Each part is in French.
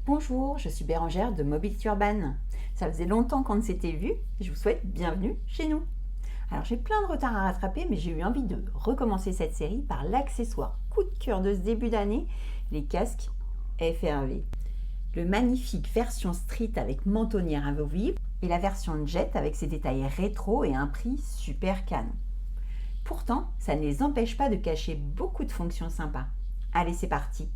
Bonjour, je suis Bérangère de Mobility Urban. Ça faisait longtemps qu'on ne s'était vu et je vous souhaite bienvenue chez nous. Alors j'ai plein de retard à rattraper mais j'ai eu envie de recommencer cette série par l'accessoire coup de cœur de ce début d'année, les casques FRV. Le magnifique version street avec mentonnière amovible et la version jet avec ses détails rétro et un prix super canon. Pourtant, ça ne les empêche pas de cacher beaucoup de fonctions sympas. Allez, c'est parti!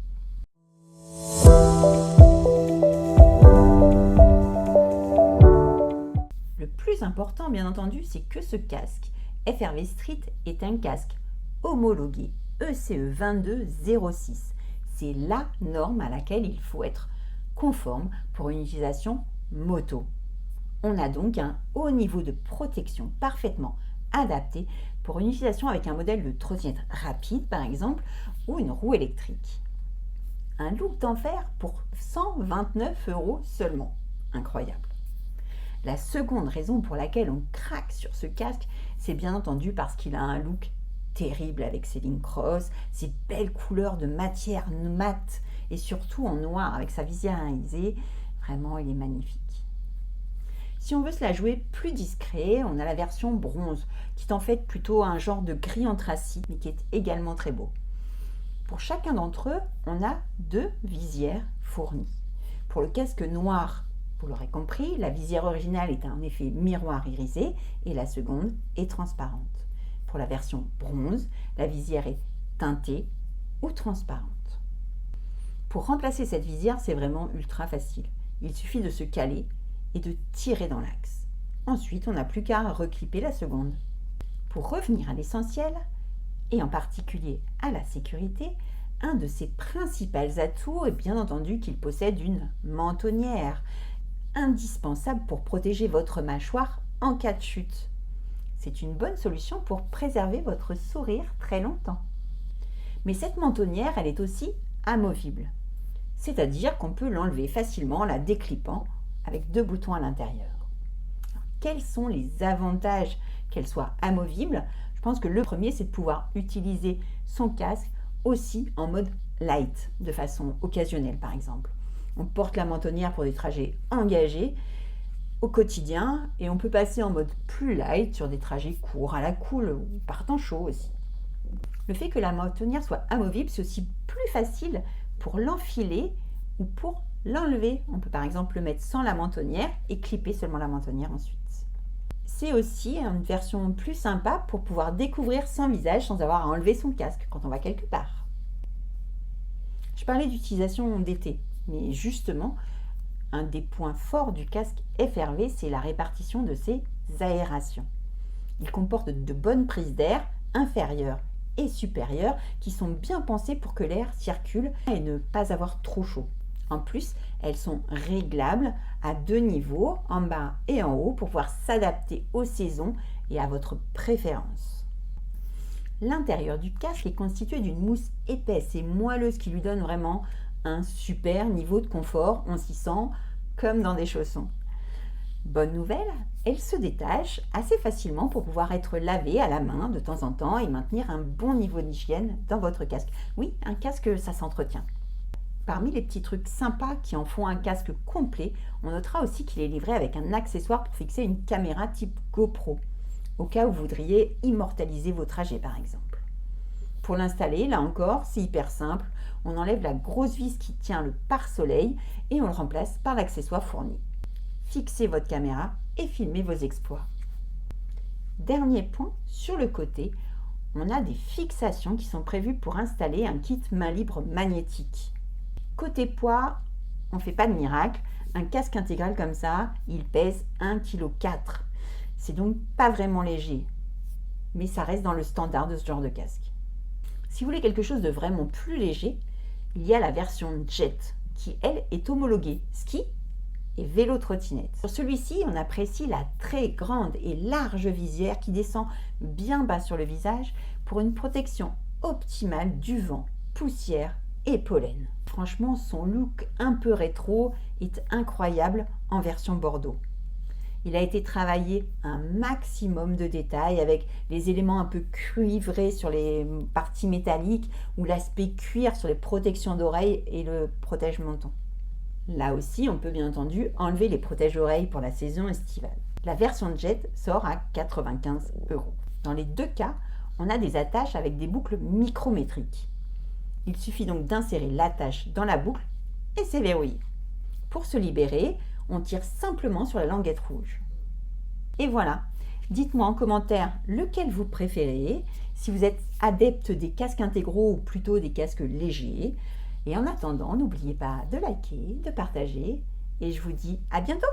Le plus important, bien entendu, c'est que ce casque FRV Street est un casque homologué ECE 2206. C'est la norme à laquelle il faut être conforme pour une utilisation moto. On a donc un haut niveau de protection parfaitement adapté pour une utilisation avec un modèle de trottinette rapide par exemple ou une roue électrique. Un look d'enfer pour 129 € seulement. Incroyable. La seconde raison pour laquelle on craque sur ce casque, c'est bien entendu parce qu'il a un look terrible avec ses lignes crosses, ses belles couleurs de matière mate et surtout en noir avec sa visière irisée. Vraiment, il est magnifique. Si on veut se la jouer plus discret, on a la version bronze, qui est en fait plutôt un genre de gris anthracite, mais qui est également très beau. Pour chacun d'entre eux, on a 2 visières fournies. Pour le casque noir, vous l'aurez compris, la visière originale est en effet miroir irisé et la seconde est transparente. Pour la version bronze, la visière est teintée ou transparente. Pour remplacer cette visière, c'est vraiment ultra facile. Il suffit de se caler et de tirer dans l'axe. Ensuite, on n'a plus qu'à reclipper la seconde. Pour revenir à l'essentiel, et en particulier à la sécurité, un de ses principaux atouts est bien entendu qu'il possède une mentonnière, indispensable pour protéger votre mâchoire en cas de chute. C'est une bonne solution pour préserver votre sourire très longtemps. Mais cette mentonnière, elle est aussi amovible, c'est-à-dire qu'on peut l'enlever facilement en la déclippant avec 2 boutons à l'intérieur. Quels sont les avantages qu'elle soit amovible ? Je pense que le premier, c'est de pouvoir utiliser son casque aussi en mode light, de façon occasionnelle par exemple. On porte la mentonnière pour des trajets engagés au quotidien et on peut passer en mode plus light sur des trajets courts, à la cool ou par temps chaud aussi. Le fait que la mentonnière soit amovible, c'est aussi plus facile pour l'enfiler ou pour l'enlever. On peut par exemple le mettre sans la mentonnière et clipper seulement la mentonnière ensuite. C'est aussi une version plus sympa pour pouvoir découvrir son visage sans avoir à enlever son casque quand on va quelque part. Je parlais d'utilisation d'été, mais justement, un des points forts du casque FRV, c'est la répartition de ses aérations. Il comporte de bonnes prises d'air inférieures et supérieures qui sont bien pensées pour que l'air circule et ne pas avoir trop chaud. En plus, elles sont réglables à 2 niveaux, en bas et en haut, pour pouvoir s'adapter aux saisons et à votre préférence. L'intérieur du casque est constitué d'une mousse épaisse et moelleuse qui lui donne vraiment un super niveau de confort. On s'y sent comme dans des chaussons. Bonne nouvelle, elle se détache assez facilement pour pouvoir être lavée à la main de temps en temps et maintenir un bon niveau d'hygiène dans votre casque. Oui, un casque, ça s'entretient. Parmi les petits trucs sympas qui en font un casque complet, on notera aussi qu'il est livré avec un accessoire pour fixer une caméra type GoPro, au cas où vous voudriez immortaliser vos trajets par exemple. Pour l'installer, là encore, c'est hyper simple. On enlève la grosse vis qui tient le pare-soleil et on le remplace par l'accessoire fourni. Fixez votre caméra et filmez vos exploits. Dernier point, sur le côté, on a des fixations qui sont prévues pour installer un kit main libre magnétique. Côté poids, on ne fait pas de miracle. Un casque intégral comme ça, il pèse 1,4 kg. C'est donc pas vraiment léger, mais ça reste dans le standard de ce genre de casque. Si vous voulez quelque chose de vraiment plus léger, il y a la version Jet, qui elle est homologuée ski et vélo trottinette. Sur celui-ci, on apprécie la très grande et large visière qui descend bien bas sur le visage pour une protection optimale du vent, poussière et pollen. Franchement, son look un peu rétro est incroyable en version bordeaux. Il a été travaillé un maximum de détails avec les éléments un peu cuivrés sur les parties métalliques ou l'aspect cuir sur les protections d'oreilles et le protège-menton. Là aussi, on peut bien entendu enlever les protège-oreilles pour la saison estivale. La version Jet sort à 95 €. Dans les deux cas, on a des attaches avec des boucles micrométriques. Il suffit donc d'insérer l'attache dans la boucle et c'est verrouillé. Pour se libérer, on tire simplement sur la languette rouge. Et voilà, dites-moi en commentaire lequel vous préférez, si vous êtes adepte des casques intégraux ou plutôt des casques légers. Et en attendant, n'oubliez pas de liker, de partager et je vous dis à bientôt!